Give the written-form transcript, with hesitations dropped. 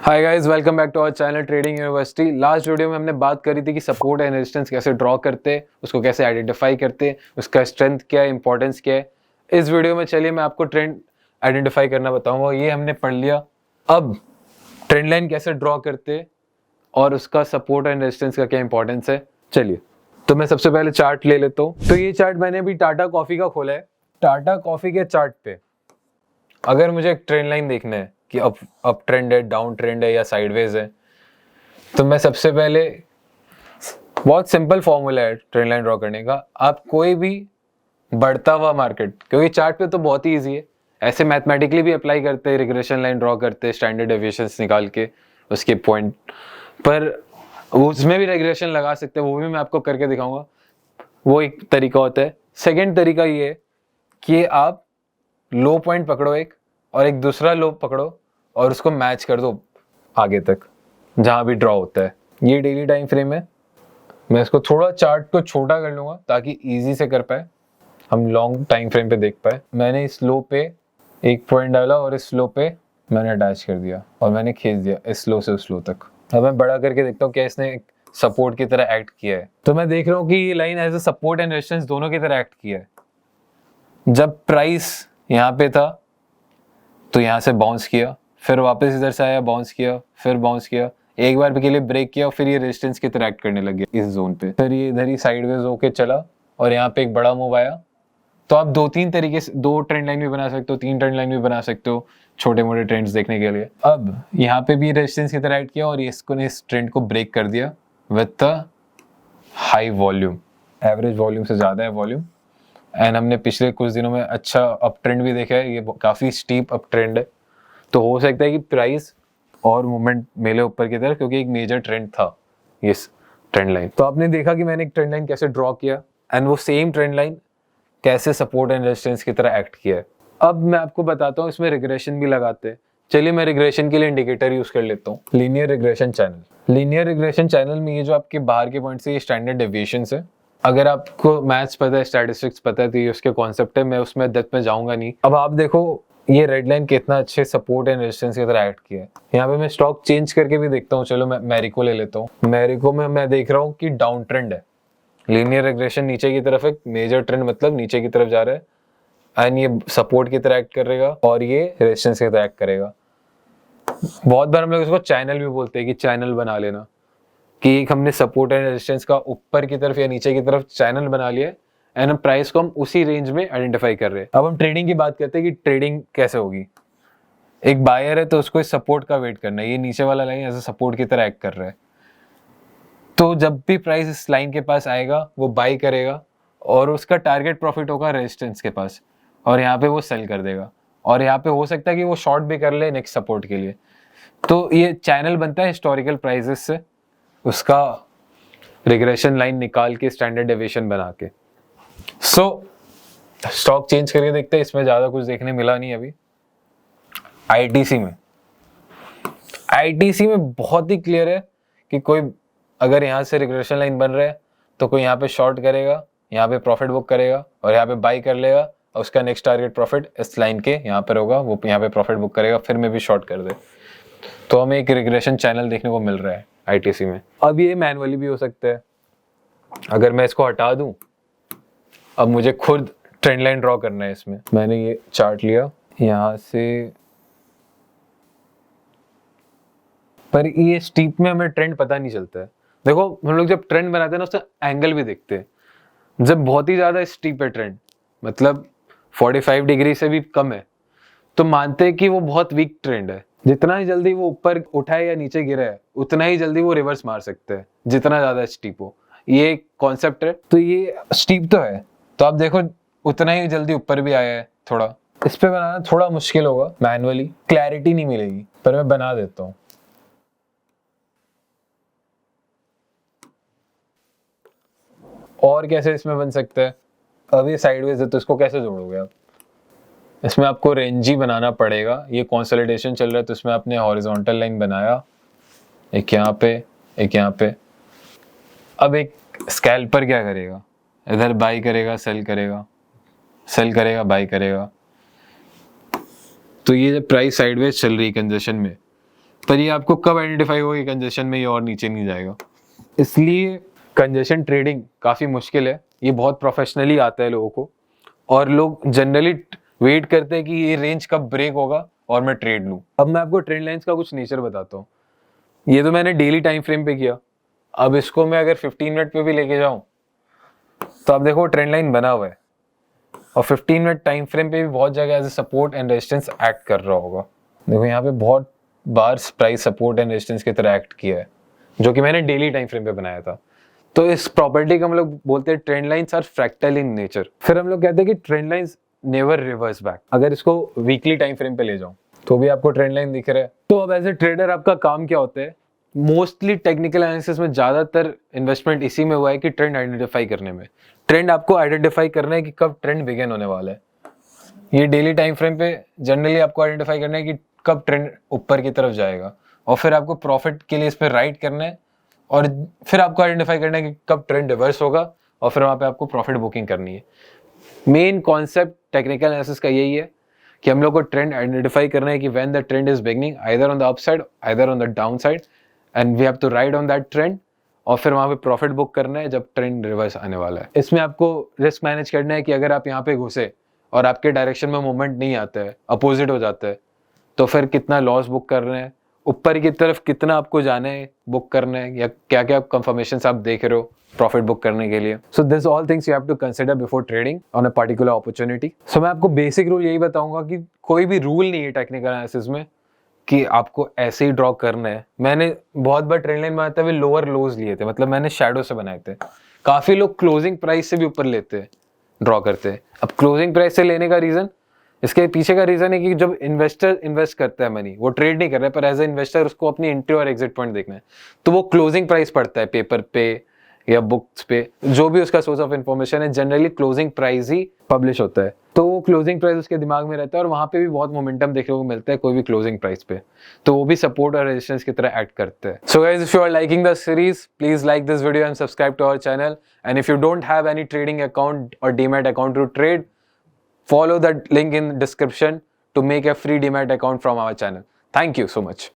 Hi guys, welcome back to our channel trading university. Last video में हमने बात करी थी कि सपोर्ट एंड रेजिस्टेंस कैसे ड्रॉ करते, उसको कैसे आइडेंटिफाई करते, उसका स्ट्रेंथ क्या है, इंपॉर्टेंस क्या है। इस वीडियो में चलिए मैं आपको ट्रेंड आइडेंटिफाई करना बताऊंगा। ये हमने पढ़ लिया। अब ट्रेंड लाइन कैसे ड्रॉ करते और उसका सपोर्ट एंड रेजिस्टेंस का क्या इंपॉर्टेंस है, चलिए। तो मैं सबसे पहले चार्ट ले लेता हूँ। तो ये चार्ट मैंने अभी टाटा कॉफी का खोला है। टाटा कॉफी के चार्ट पे अगर मुझे एक ट्रेंड लाइन देखना है कि अप ट्रेंड है, डाउन ट्रेंड है या साइडवेज है, तो मैं सबसे पहले, बहुत सिंपल फॉर्मूला है ट्रेंड लाइन ड्रॉ करने का। आप कोई भी बढ़ता हुआ मार्केट, क्योंकि चार्ट पे तो बहुत ही ईजी है, ऐसे मैथमेटिकली भी अप्लाई करते हैं, रिग्रेशन लाइन ड्रॉ करते हैं स्टैंडर्ड डेविएशंस निकाल के उसके पॉइंट पर, उसमें भी रिग्रेशन लगा सकते हैं, वो भी मैं आपको करके दिखाऊंगा। वो एक तरीका होता है। सेकेंड तरीका ये है कि आप लो पॉइंट पकड़ो एक, और एक दूसरा लो पकड़ो और उसको मैच कर दो आगे तक जहां भी ड्रॉ होता है। ये डेली टाइम फ्रेम है। मैं इसको थोड़ा चार्ट को छोटा कर लूंगा ताकि इजी से कर पाए, हम लॉन्ग टाइम फ्रेम पे देख पाए। मैंने इस लो पे एक पॉइंट डाला और इस लो पे मैंने अटैच कर दिया और मैंने खींच दिया इस लो से उस लो तक। अब मैं बड़ा करके देखता हूँ क्या इसने एक सपोर्ट की तरह एक्ट किया है। तो मैं देख रहा हूँ कि ये line as a support and resistance दोनों की तरह एक्ट किया है। जब प्राइस यहाँ पे था तो यहाँ से बाउंस किया, फिर वापस इधर से आया, बाउंस किया, फिर बाउंस किया, एक बार के लिए ब्रेक किया, फिर ये रेजिस्टेंस की तरह एक्ट करने लग गया इस जोन पे। फिर ये इधर ही साइडवेज होके चला और यहाँ पे एक बड़ा मूव आया। तो आप दो तीन तरीके से, दो ट्रेंड लाइन भी बना सकते हो, तीन ट्रेंड लाइन भी बना सकते हो छोटे मोटे ट्रेंड्स देखने के लिए। अब यहाँ पे भी रेजिस्टेंस की तरह एक्ट किया और इसको ने इस ट्रेंड को ब्रेक कर दिया with the high volume, average volume से ज्यादा है वॉल्यूम। एंड हमने पिछले कुछ दिनों में अच्छा अप ट्रेंड भी देखा है, ये काफी स्टीप अप ट्रेंड है। तो हो सकता है कि प्राइस और मूवमेंट मिले ऊपर की तरफ, क्योंकि एक मेजर ट्रेंड था ये ट्रेंड लाइन। तो आपने देखा कि मैंने एक ट्रेंड लाइन कैसे ड्रॉ किया एंड वो सेम ट्रेंड लाइन कैसे सपोर्ट एंड रेजिस्टेंस की तरह एक्ट किया है। अब मैं आपको बताता हूँ इसमें रिग्रेशन भी लगाते हैं। चलिए मैं रिग्रेशन के लिए इंडिकेटर यूज कर लेता हूँ, linear regression channel. Linear regression channel में ये जो आपके बाहर के पॉइंट से ये स्टैंडर्ड डेविएशंस है। अगर आपको मैथ्स पता है, स्टैटिस्टिक्स पता है, तो ये उसके कॉन्सेप्ट है, मैं उसमें डेप्थ में जाऊंगा नहीं। अब आप देखो ये रेड लाइन कितना अच्छे सपोर्ट एंड रेजिस्टेंस की तरह एक्ट किया है। यहाँ पे मैं स्टॉक चेंज करके भी देखता हूँ। चलो मैं मैरिको ले लेता हूँ। मैरिको में मैं देख रहा हूँ कि डाउन ट्रेंड है, लीनियर रिग्रेशन नीचे की तरफ है, मेजर ट्रेंड मतलब नीचे की तरफ जा रहा है एंड ये सपोर्ट की तरह एक्ट करेगा और ये रेजिस्टेंस की तरह एक्ट करेगा। बहुत बार हम लोग इसको चैनल भी बोलते हैं कि चैनल बना लेना, कि एक हमने सपोर्ट एंड रेजिस्टेंस का ऊपर की तरफ या नीचे की तरफ चैनल बना लिया एंड हम प्राइस को हम उसी रेंज में आइडेंटिफाई कर रहे हैं। अब हम ट्रेडिंग की बात करते हैं कि ट्रेडिंग कैसे होगी। एक बायर है तो उसको इस सपोर्ट का वेट करना है, ये नीचे वाला लाइन ऐसे सपोर्ट की तरह एक्ट कर रहा है। तो जब भी प्राइस इस लाइन के पास आएगा वो बाई करेगा और उसका टारगेट प्रॉफिट होगा रेजिस्टेंस के पास, और यहाँ पे वो सेल कर देगा, और यहाँ पे हो सकता है कि वो शॉर्ट भी कर ले नेक्स्ट सपोर्ट के लिए। तो ये चैनल बनता है हिस्टोरिकल प्राइसेस से, उसका रिग्रेशन लाइन निकाल के स्टैंडर्ड डेविएशन बना के। सो स्टॉक चेंज करके देखते हैं, इसमें ज्यादा कुछ देखने मिला नहीं अभी। आईटीसी में बहुत ही क्लियर है कि कोई अगर यहाँ से रिग्रेशन लाइन बन रहा है तो कोई यहाँ पे शॉर्ट करेगा, यहाँ पे प्रॉफिट बुक करेगा और यहाँ पे बाई कर लेगा, और उसका नेक्स्ट टारगेट प्रॉफिट इस लाइन के यहाँ पर होगा, वो यहाँ पे प्रॉफिट बुक करेगा, फिर में भी शॉर्ट कर दे। तो हमें एक रिग्रेशन चैनल देखने को मिल रहा है आईटीसी में। अब ये मैनुअली भी हो सकता है। अगर मैं इसको हटा दूं, अब मुझे खुद ट्रेंड लाइन ड्रॉ करना है इसमें। मैंने ये चार्ट लिया यहाँ से, पर ये स्टीप में हमें ट्रेंड पता नहीं चलता है। देखो हम लोग जब ट्रेंड बनाते हैं ना, उसका एंगल भी देखते हैं। जब बहुत ही ज्यादा स्टीप है ट्रेंड, मतलब 45 डिग्री से भी कम है, तो मानते हैं कि वो बहुत वीक ट्रेंड है। जितना ही जल्दी वो ऊपर उठा है या नीचे गिरा है, उतना ही जल्दी वो रिवर्स मार सकते हैं, जितना ज्यादा स्टीप हो। ये एक कॉन्सेप्ट है। तो ये स्टीप तो है, तो आप देखो उतना ही जल्दी ऊपर भी आया है। थोड़ा इस पे बनाना थोड़ा मुश्किल होगा, मैनुअली क्लैरिटी नहीं मिलेगी, पर मैं बना देता हूँ। और कैसे इसमें बन सकता है, अब ये साइडवेज है तो इसको कैसे जोड़ोगे आप। इसमें आपको रेंज ही बनाना पड़ेगा। ये कंसोलिडेशन चल रहा है तो इसमें आपने हॉरिजॉन्टल लाइन बनाया, एक यहाँ पे, एक यहाँ पे। अब एक स्कैल्पर क्या करेगा, इधर बाई करेगा, सेल करेगा, सेल करेगा, बाई करेगा। तो ये जब प्राइस साइडवेज चल रही है कंजेशन में, पर ये आपको कब आइडेंटिफाई होगा कि कंजेशन में ये और नीचे नहीं जाएगा। इसलिए कंजेशन ट्रेडिंग काफ़ी मुश्किल है, ये बहुत प्रोफेशनली आता है लोगों को, और लोग जनरली वेट करते हैं कि ये रेंज कब ब्रेक होगा और मैं ट्रेड लूँ। अब मैं आपको ट्रेंड लाइंस का कुछ नेचर बताता हूँ। ये तो मैंने डेली टाइम फ्रेम पे किया, अब इसको मैं अगर 15 मिनट पे भी लेके जाऊँ तो आप देखो ट्रेंड लाइन बना हुआ है, और 15 मिनट टाइम फ्रेम पे भी बहुत जगह as a support and resistance act कर रहा होगा। देखो यहाँ पे बहुत बार प्राइस सपोर्ट एंड रेजिस्टेंस की तरह एक्ट किया है, जो कि मैंने डेली टाइम फ्रेम पे बनाया था। तो इस प्रॉपर्टी को हम लोग बोलते हैं trend lines are fractal in nature. फिर हम लोग कहते हैं कि trend lines never reverse back. अगर इसको वीकली टाइम फ्रेम पे ले जाऊं तो भी आपको ट्रेंड लाइन दिख रहा है। तो अब एज ए ट्रेडर आपका काम क्या होता है? मोस्टली टेक्निकल एनालिसिस में ज्यादातर इन्वेस्टमेंट इसी में हुआ है कि ट्रेंड आइडेंटिफाई करने में। ट्रेंड आपको आइडेंटिफाई करना है कि कब ट्रेंड बिगिन होने वाला है। ये डेली टाइम फ्रेम पे जनरली आपको आइडेंटिफाई करना है कि कब ट्रेंड ऊपर की तरफ जाएगा, और फिर आपको प्रॉफिट के लिए इस पर राइट करना है, और फिर आपको आइडेंटिफाई करना है कि कब ट्रेंड रिवर्स होगा, और फिर वहां पे आपको प्रॉफिट बुकिंग करनी है। मेन कॉन्सेप्ट टेक्निकल एनालिसिस का यही है कि हम लोग को ट्रेंड आइडेंटिफाई करना है कि when the trend is beginning either on the upside either on the down side, and we have to ride on that trend, और फिर वहां पे प्रॉफिट बुक करना है जब ट्रेंड रिवर्स आने वाला है। इसमें आपको रिस्क मैनेज करना है कि अगर आप यहाँ पे घुसे और आपके डायरेक्शन में मूवमेंट नहीं आता है, अपोजिट हो जाता है, तो फिर कितना लॉस बुक कर रहे हैं, ऊपर की तरफ कितना आपको जाना है बुक करना है, या क्या क्या कंफर्मेशन आप देख रहे हो प्रॉफिट बुक करने के लिए। So this all things you have to consider before trading on a particular opportunity. सो मैं आपको बेसिक रूल यही बताऊंगा कि कोई भी रूल नहीं है टेक्निकल एनालिसिस में कि आपको ऐसे ही ड्रॉ करना है। मैंने बहुत बार ट्रेंड लाइन बनाते हुए लोअर लोज लिए थे, मतलब मैंने शैडो से बनाए थे। काफी लोग क्लोजिंग प्राइस से भी ऊपर लेते हैं, ड्रॉ करते हैं। अब क्लोजिंग प्राइस से लेने का रीजन, इसके पीछे का रीजन है कि जब इन्वेस्टर इन्वेस्ट करता है मनी, वो ट्रेड नहीं कर रहा है, पर एज ए इन्वेस्टर उसको अपनी एंट्री और एग्जिट पॉइंट देखना है, तो वो क्लोजिंग प्राइस पड़ता है पेपर पे या बुक्स पे, जो भी उसका सोर्स ऑफ इन्फॉर्मेशन है, जनरली क्लोजिंग प्राइस ही पब्लिश होता है। तो वो क्लोजिंग प्राइस उसके दिमाग में रहता है, और वहां पे भी बहुत मोमेंटम देखने को मिलता है कोई भी क्लोजिंग प्राइस पे, तो वो भी सपोर्ट और रेजिस्टेंस की तरह एक्ट करते हैं। So guys, if you are liking the series, please like this video and subscribe to our channel, and if you don't have any trading account और demat account to trade, follow that link in description to make a free demat account from our channel. Thank you so much.